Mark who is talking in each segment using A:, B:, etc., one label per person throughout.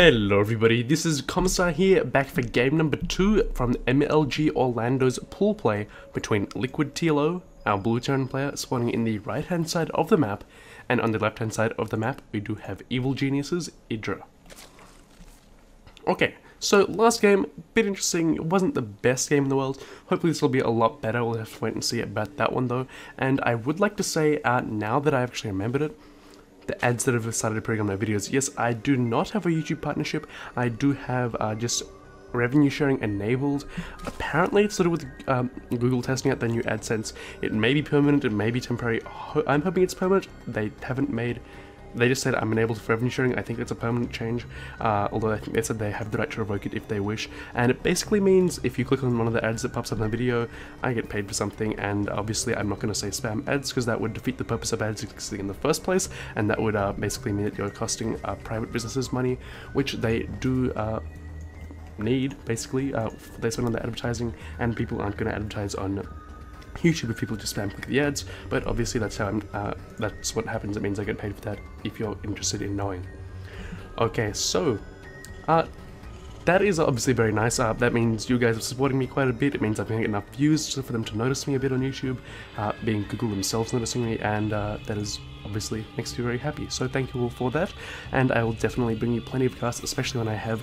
A: Hello everybody, this is KenZy here, back for game number 2 from MLG Orlando's pool play between Liquid TLO, our blue turn player, spawning in the right hand side of the map, and on the left hand side of the map we do have Evil Genius's Idra. Okay, so last game, bit interesting, it wasn't the best game in the world, hopefully this will be a lot better, we'll have to wait and see about that one though, and I would like to say, now that I actually remembered it, the ads that have started appearing on my videos. Yes, I do not have a YouTube partnership. I do have just revenue sharing enabled. Apparently it's sort of with Google testing out their new AdSense. It may be permanent, it may be temporary. I'm hoping it's permanent. They haven't made... They just said I'm enabled for revenue sharing. I think it's a permanent change, although I think they said they have the right to revoke it if they wish. And it basically means if you click on one of the ads that pops up in the video, I get paid for something, and obviously I'm not going to say spam ads because that would defeat the purpose of ads existing in the first place, and that would basically mean that you're costing private businesses money, which they do need, basically. They spend on the advertising, and people aren't going to advertise on YouTube if people just spam click the ads, but obviously that's how that's what happens. It means I get paid for that if you're interested in knowing. Okay, so that is obviously very nice. That means you guys are supporting me quite a bit. It means I'm going to get enough views for them to notice me a bit on YouTube, being Google themselves noticing me, and that is obviously makes me very happy. So thank you all for that, and I will definitely bring you plenty of casts, especially when I have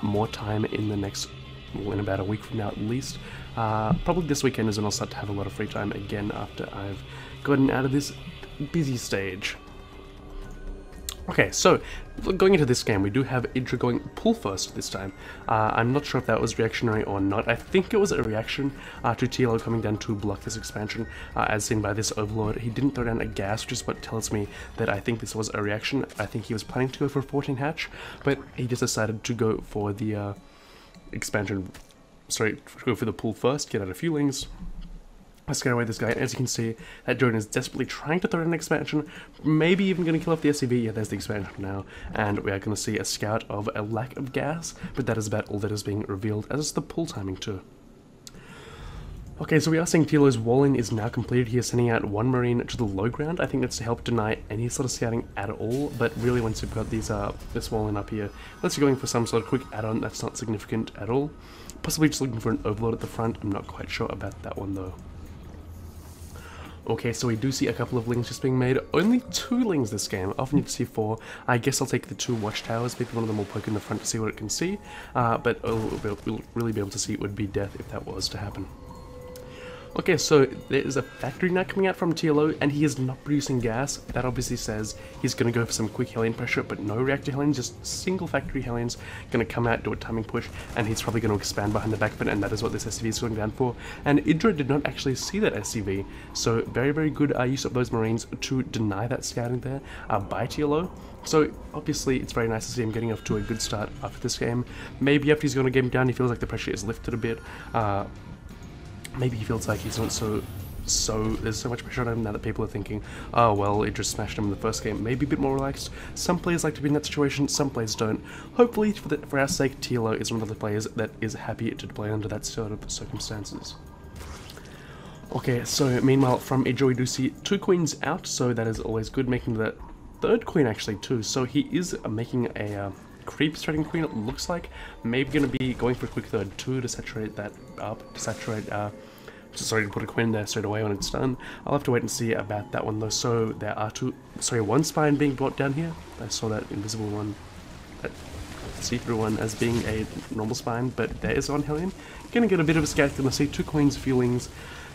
A: more time in the next, well, in about a week from now at least. Probably this weekend is when I'll start to have a lot of free time again after I've gotten out of this busy stage. Okay, so going into this game, we do have Idra going pull first this time. I'm not sure if that was reactionary or not. I think it was a reaction to TLO coming down to block this expansion, as seen by this Overlord. He didn't throw down a gas, which is what tells me that I think this was a reaction. I think he was planning to go for a 14 hatch, but he just decided to go for the expansion. Sorry, go for the pull first, get out a few lings, scare away this guy, and as you can see, that drone is desperately trying to throw in an expansion, maybe even going to kill off the SCV. Yeah, there's the expansion now, and we are going to see a scout of a lack of gas, but that is about all that is being revealed, as is the pull timing too. Okay, so we are seeing TLO's wall-in is now completed. He is sending out one Marine to the low ground. I think that's to help deny any sort of scouting at all, but really once you've got these this wall-in up here, unless you're going for some sort of quick add-on, that's not significant at all. Possibly just looking for an overload at the front. I'm not quite sure about that one though. Okay, so we do see a couple of lings just being made. Only 2 lings this game. I often need to see 4. I guess I'll take the 2 watchtowers. Maybe one of them will poke in the front to see what it can see. But we'll really be able to see it would be death if that was to happen. Okay, so there is a factory now coming out from TLO, and he is not producing gas. That obviously says he's going to go for some quick Hellion pressure, but no reactor Hellions, just single factory Hellions. Going to come out, do a timing push, and he's probably going to expand behind the back of it, and that is what this SCV is going down for. And Idra did not actually see that SCV, so very, very good use of those Marines to deny that scouting there by TLO. So obviously it's very nice to see him getting off to a good start after this game. Maybe after he's going to game down, he feels like the pressure is lifted a bit. Maybe he feels like he's not there's so much pressure on him now that people are thinking, oh well, it just smashed him in the first game. Maybe a bit more relaxed. Some players like to be in that situation, some players don't. Hopefully, for our sake, TLO is one of the players that is happy to play under that sort of circumstances. Okay, so meanwhile, from Idra we do see 2 queens out, so that is always good, making the 3rd queen actually too. So he is making a creep starting queen, it looks like. Maybe going to be going for a quick 3rd too to saturate that up, to saturate, sorry, to put a queen there straight away when it's done. I'll have to wait and see about that one though. So there are 1 spine being brought down here. I saw that invisible one, that see-through one, as being a normal spine, but there is 1 Hellion. Gonna get a bit of a scat, gonna see 2 queens, feelings,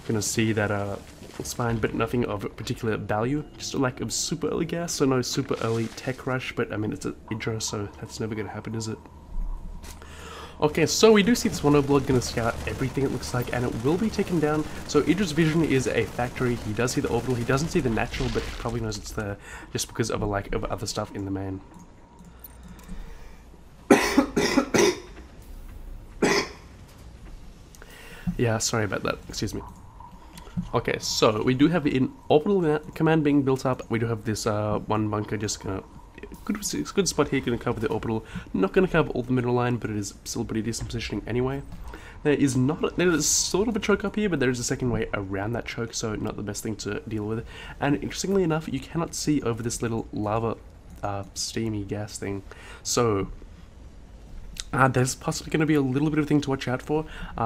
A: gonna see that spine, but nothing of particular value. Just a lack of super early gas, so no super early tech rush, but I mean it's an Idra, so that's never gonna happen, is it? Okay, so we do see this one Overlord going to scout everything it looks like, and it will be taken down. So Idra's vision is a factory. He does see the orbital, he doesn't see the natural, but he probably knows it's there just because of a lack of other stuff in the main. Yeah, sorry about that, excuse me. Okay, so we do have an orbital command being built up. We do have this one bunker just gonna... Good spot here, going to cover the orbital. Not going to cover all the middle line, but it is still pretty decent positioning anyway. There is sort of a choke up here, but there is a second way around that choke, so not the best thing to deal with. And interestingly enough, you cannot see over this little lava steamy gas thing. So There's possibly going to be a little bit of thing to watch out for.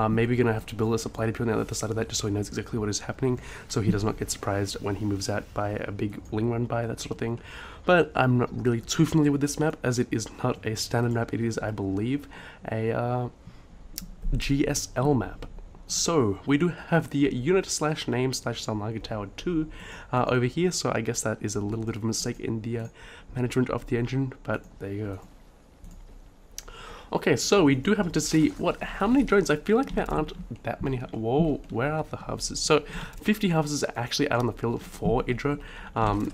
A: Maybe going to have to build a supply depot on the other side of that just so he knows exactly what is happening, so he does not get surprised when he moves out by a big wing run by, that sort of thing. But I'm not really too familiar with this map, as it is not a standard map. It is, I believe, a GSL map. So, we do have the unit/name/Salmaga Tower 2 over here, so I guess that is a little bit of a mistake in the management of the engine, but there you go. Okay, so we do happen to see, how many drones? I feel like there aren't that many. Whoa, where are the harvesters? So, 50 harvesters are actually out on the field for Idra.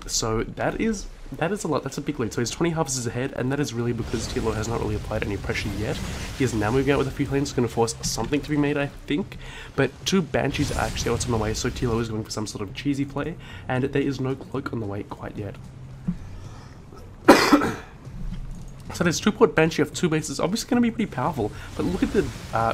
A: So that is a lot. That's a big lead. So he's 20 harvesters ahead, and that is really because TLO has not really applied any pressure yet. He is now moving out with a few planes, going to force something to be made, I think. But 2 Banshees are actually what's on the way, so TLO is going for some sort of cheesy play, and there is no cloak on the way quite yet. So there's 2 port Banshee of 2 bases, obviously going to be pretty powerful, but look at the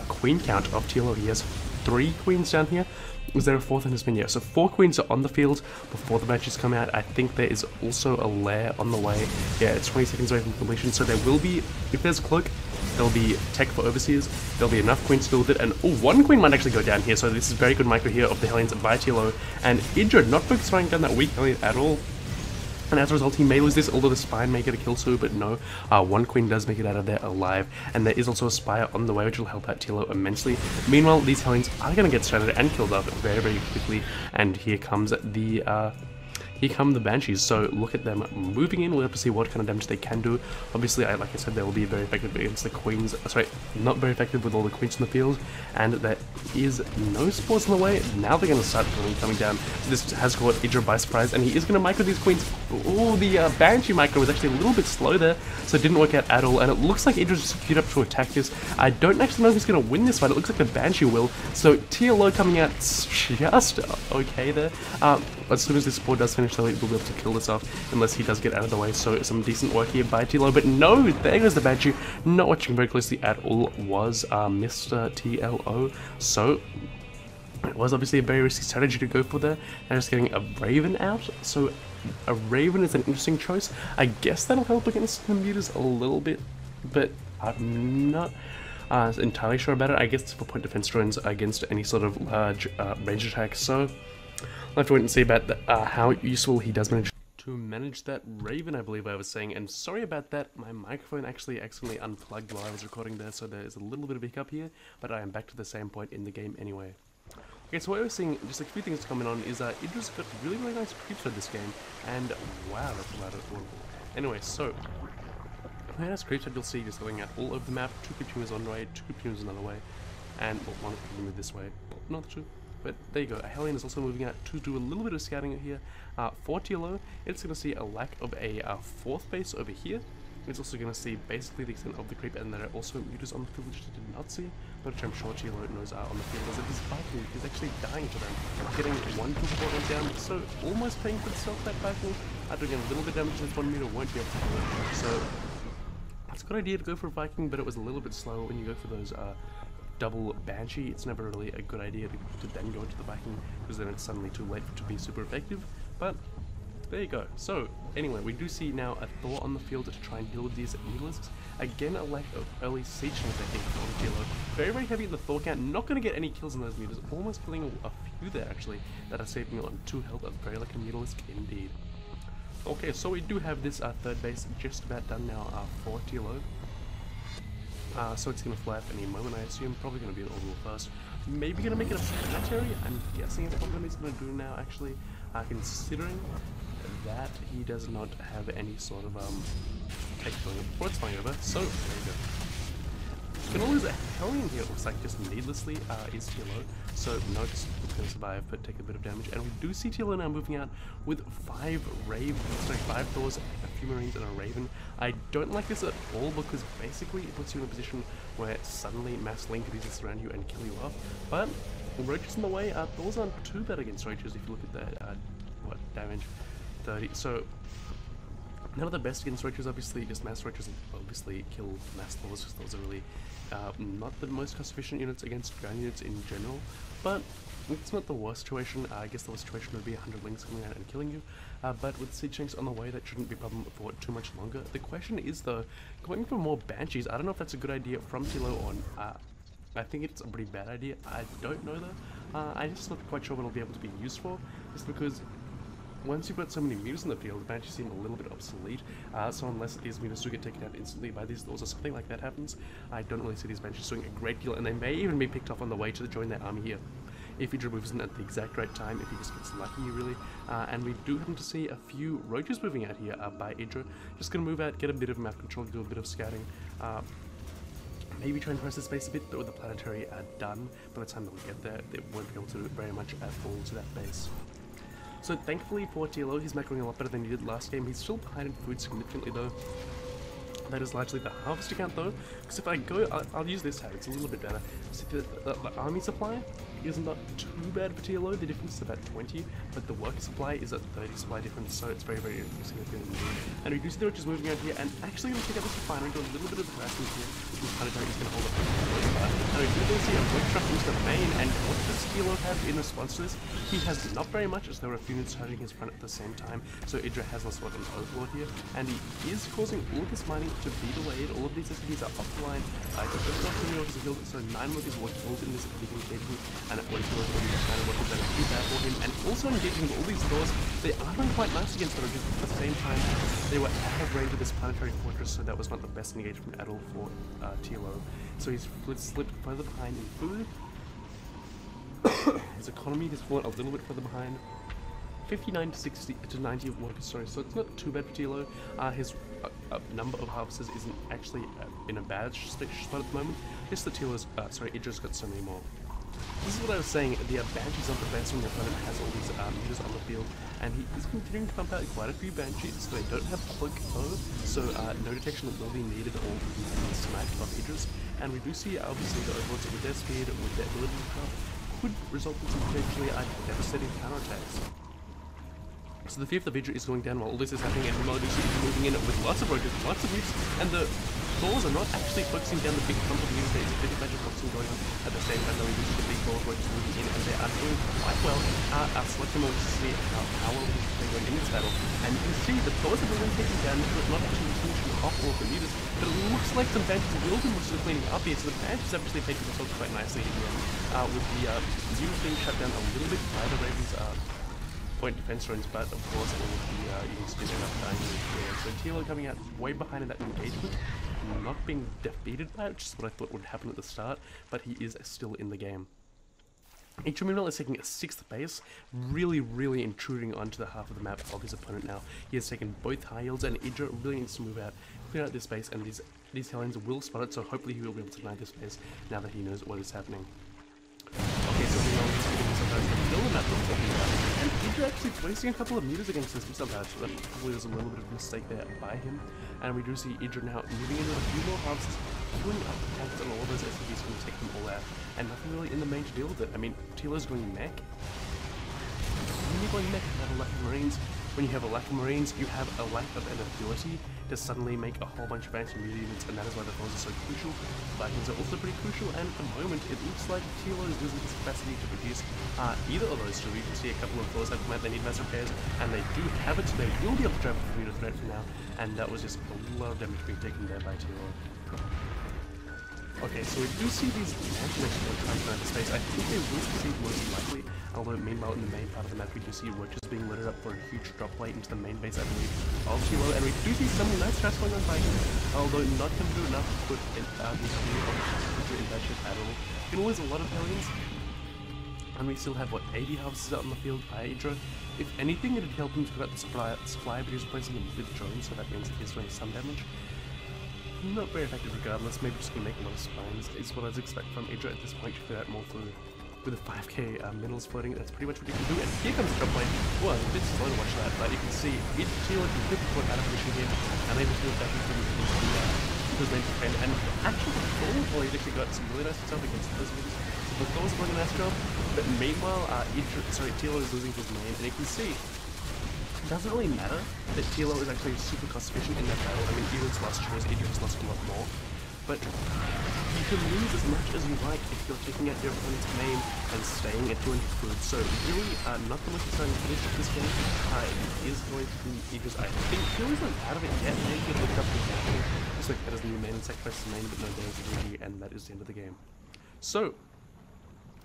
A: queen count of TLO. He has 3 queens down here. Is there a 4th in his menu? So 4 queens are on the field before the Banshees come out. I think there is also a lair on the way. Yeah, it's 20 seconds away from completion, so there will be, if there's a cloak, there'll be tech for overseers, there'll be enough queens to deal with it, and 1 queen might actually go down here, so this is very good micro here of the Hellions by TLO, and Idra not focusing down that weak Hellion at all. And as a result, he may lose this, although the Spine may get a kill too, but no, 1 queen does make it out of there alive, and there is also a Spire on the way, which will help out TLO immensely. Meanwhile, these Hellions are going to get stranded and killed off very, very quickly, and here comes the Banshees. So look at them moving in. We'll have to see what kind of damage they can do. Obviously, like I said, they will be very effective against the queens. Sorry, not very effective with all the queens in the field. And there is no spores in the way. Now they're going to start coming down. So this has caught Idra by surprise, and he is going to micro these queens. Oh, the Banshee micro was actually a little bit slow there, so it didn't work out at all. And it looks like Idra's just queued up to attack this. I don't actually know who's going to win this fight. It looks like the Banshee will. So TLO coming out just okay there. As soon as this spore does finish, though, he will be able to kill this off, unless he does get out of the way. So some decent work here by TLO, but no, there goes the Banshee. Not watching very closely at all was Mr. TLO. So it was obviously a very risky strategy to go for there, and just getting a Raven out. So a Raven is an interesting choice. I guess that'll help against the mutas a little bit, but I'm not entirely sure about it. I guess it's for point defense drones against any sort of large range attack. So I'll have to wait and see about how useful he does manage to manage that Raven, I believe I was saying. And sorry about that, my microphone actually accidentally unplugged while I was recording there, so there is a little bit of a hiccup here, but I am back to the same point in the game anyway. Okay, so what I was seeing, just a few things coming on, is Idra's got really, really nice creeps for this game, and wow, that's loud. Anyway, so when I has creeps, you'll see just going out all over the map. 2 creep tuners on the way, 2 creep tuners another way, and well, 1 creep move this way. Not the 2. But there you go, a Hellion is also moving out to do a little bit of scouting here. For TLO, it's going to see a lack of a 4th base over here. It's also going to see basically the extent of the creep, and there are also mutas on the field which it did not see, but which I'm sure TLO knows are on the field, as it is Viking is actually dying to them. Getting 1 2 4 down, so almost paying for itself, that Viking. Doing a little bit of damage to this 1 meter, won't be able to kill it. So it's a good idea to go for a Viking, but it was a little bit slower when you go for those double Banshee. It's never really a good idea to then go into the Viking, because then it's suddenly too late for it to be super effective. But there you go. So anyway, we do see now a Thor on the field to try and deal with these mutalisks. Again, a lack of early siege tanks, I think, from TLO. Very, very heavy in the Thor count. Not going to get any kills on those mutas. Almost killing a few there, actually, that are saving me on 2 health. Very like a mutalisk indeed. Okay, so we do have this 3rd base just about done now for TLO. So it's going to fly up any moment, I assume. Probably going to be an orbital first. Maybe going to make it a planetary. I'm guessing it's what he's going to do now, actually, considering that he does not have any sort of tech going before it's flying over. So there you go. Gonna lose a Hellion here, it looks like, just needlessly, is TLO. So no, just gonna survive, but take a bit of damage. And we do see TLO now moving out with 5 Thors, a few Marines, and a Raven. I don't like this at all, because basically it puts you in a position where suddenly mass link exists around you and kill you off. But Roaches in the way, Thors aren't too bad against Roaches if you look at the damage, 30. So not the best against Roaches, obviously. Just mass Roaches obviously kill mass Thors, because those are really not the most cost efficient units against ground units in general. But it's not the worst situation. I guess the worst situation would be 100 lings coming out and killing you, but with siege tanks on the way, that shouldn't be a problem for too much longer. The question is though, going for more banshees, I don't know if that's a good idea from TLO or I think it's a pretty bad idea. I don't know though. I'm just not quite sure what it'll be able to be used for, just because once you've got so many meters in the field, the banshees seem a little bit obsolete, so unless these meters do get taken out instantly by these doors or something like that happens, I don't really see these banshees doing a great deal, and they may even be picked off on the way to join their army here. If Idra moves in at the exact right time, if he just gets lucky really, and we do happen to see a few roaches moving out here by Idra. Just gonna move out, get a bit of map control, do a bit of scouting, maybe try and press the space a bit, but with the planetary done, by the time that we get there, they won't be able to do it very much fall into that base. So thankfully for TLO, he's macroing a lot better than he did last game. He's still behind in food significantly though. That is largely the harvest account though, because if I go, I'll use this tag, it's a little bit better. So the army supply is not too bad for TLO, the difference is about 20, but the worker supply is at 30 supply difference, so it's very, very significant. And we do see the roaches moving out here, and actually going to take out this refinery, do a little bit of harassment here. This planetary is going to hold up. And we do see a road truck into the main, and what does TLO have in response to this? He has not very much, as there were a few units charging his front at the same time, so Idra has lost what an overlord here, and he is causing all of this mining to be delayed. All of these SCVs are offline. I don't know how many workers are killed, so 9 workers were killed in this particular engagement, and at least workers that are too bad for him. And also engaging all these doors, they are doing quite nice against the roaches, but at the same time, they were out of range of this planetary fortress, so that was not the best engagement at all for TLO. So he's slipped further behind in food. His economy has fallen a little bit further behind. 59 to 60 to 90 workers, sorry, so it's not too bad for TLO. His number of harvesters isn't actually in a bad spot at the moment. Just the TLO's, Idra's got so many more. This is what I was saying, the Banshees on the best when your opponent has all these meters on the field, and he is continuing to pump out quite a few Banshees. They don't have cloak though, so no detection will be needed or be sniped off Idras. And we do see obviously the overlords with their speed, with their ability to craft, could result in some potentially devastating counterattacks. So the Fear of the Idra is going down while all this is happening, and Melody is moving in with lots of roaches, lots of nukes, and the balls are not actually focusing down the big clump of units. There's a bit of magic boxing going on at the same time that we do see the big ball of roaches moving in, and they are doing quite well. Our selection will see how well they're going in this battle, and you can see the balls have been taking down, not actually finishing off all of the meters, but it looks like some Banshees will be mostly cleaning up here, so the Banshees actually taking themselves quite nicely in the end, with the units being shut down a little bit by the Ravens' point defense runs, but of course all of the units did end up dying there. So TLO coming out way behind in that engagement, not being defeated by it, which is what I thought would happen at the start, but he is still in the game. Idra is taking a 6th base, really intruding onto the half of the map of his opponent now. He has taken both high yields, and Idra really needs to move out, clear out this base, and these Hellions will spot it, so hopefully he will be able to deny this base now that he knows what is happening. Okay, so we are just getting some guys to build a map we're talking about, and Idra actually wasting a couple of meters against this missile pad, so that probably was a little bit of a mistake there by him. And we do see Idra now moving into a few more harvests, queuing up the tanks, and all of those SCVs going to take them all out, and nothing really in the main to deal with it. I mean, TLO's going mech. When you're going mech, you have a lack of Marines. When you have a lack of Marines, you have a lack of an ability to suddenly make a whole bunch of anti-melee units, and that is why the foes are so crucial. Vikings are also pretty crucial, and at the moment, it looks like TLO is losing his capacity to produce either of those two. We can see a couple of foes have come out, they need mass repairs, and they do have it, so they will be able to travel through the threat for now, and that was just a lot of damage being taken there by TLO. Okay, so we do see these Banshees actually trying to go into space. I think they will succeed most likely, although meanwhile in the main part of the map we do see roaches being loaded up for a huge drop plate into the main base, I believe, of TLO, and we do see some nice strats going on by him, although not going to do enough to put in in that ship at all. You can lose a lot of Hellions, and we still have, what, 80 harvesters out on the field by Idra. If anything, it would help him to cut out the supply, but he's replacing them with drones, so that means that he's doing some damage. Not very effective regardless, maybe just going to make a lot of spines is what I'd expect from Idra at this point to clear out more through with the 5k minerals floating. That's pretty much what you can do, and here comes the drop plane. Well, it's a bit slow to watch that, but you can see TLO can flip the foot out of position here, and able to do it back into his main defend, and actually the Thor actually got some really nice stuff against those meters. So the Thor's doing a nice job, but meanwhile, TLO is losing his main, and you can see it doesn't really matter that TLO is actually super cost efficient in that battle. I mean, Idris lost chores, Idris lost a lot more, but he can lose as much as you like if you're taking out your opponent's main and staying at 200 food. So really, not the most exciting finish of this game. It is going to be Idra's, I think. He's not out of it yet. Maybe he looked up the game. Looks like that is the new main and sacrifices main, but no damage ZvT, and that is the end of the game. So,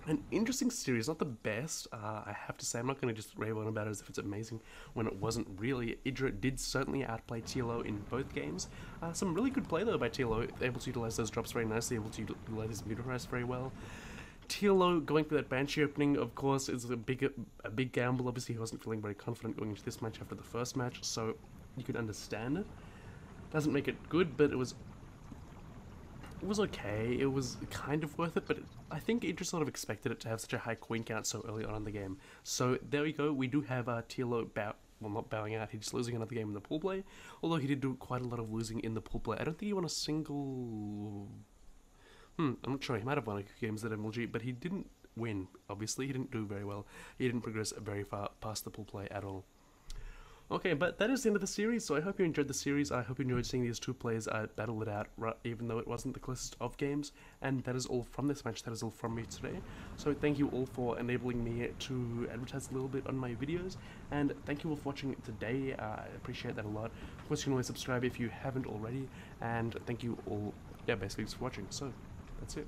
A: an interesting series, not the best, I have to say. I'm not going to just rave on about it as if it's amazing when it wasn't really. Idra did certainly outplay TLO in both games. Some really good play though by TLO, able to utilize those drops very nicely, able to utilize his Mutarist very well. TLO going for that Banshee opening, of course, is a big gamble. Obviously, he wasn't feeling very confident going into this match after the first match, so you could understand it. Doesn't make it good, but it was okay. It was kind of worth it, but I think Idra sort of expected it to have such a high queen count so early on in the game. So there we go. We do have TLO not bowing out. He's just losing another game in the pool play, although he did do quite a lot of losing in the pool play. I don't think he won a single... I'm not sure. He might have won a few games at NMrUUG, but he didn't win, obviously. He didn't do very well. He didn't progress very far past the pool play at all. Okay, but that is the end of the series, so I hope you enjoyed the series. I hope you enjoyed seeing these two players battle it out, even though it wasn't the closest of games. And that is all from this match. That is all from me today. So thank you all for enabling me to advertise a little bit on my videos. And thank you all for watching today. I appreciate that a lot. Of course, you can always subscribe if you haven't already. And thank you all, basically just for watching. So, that's it.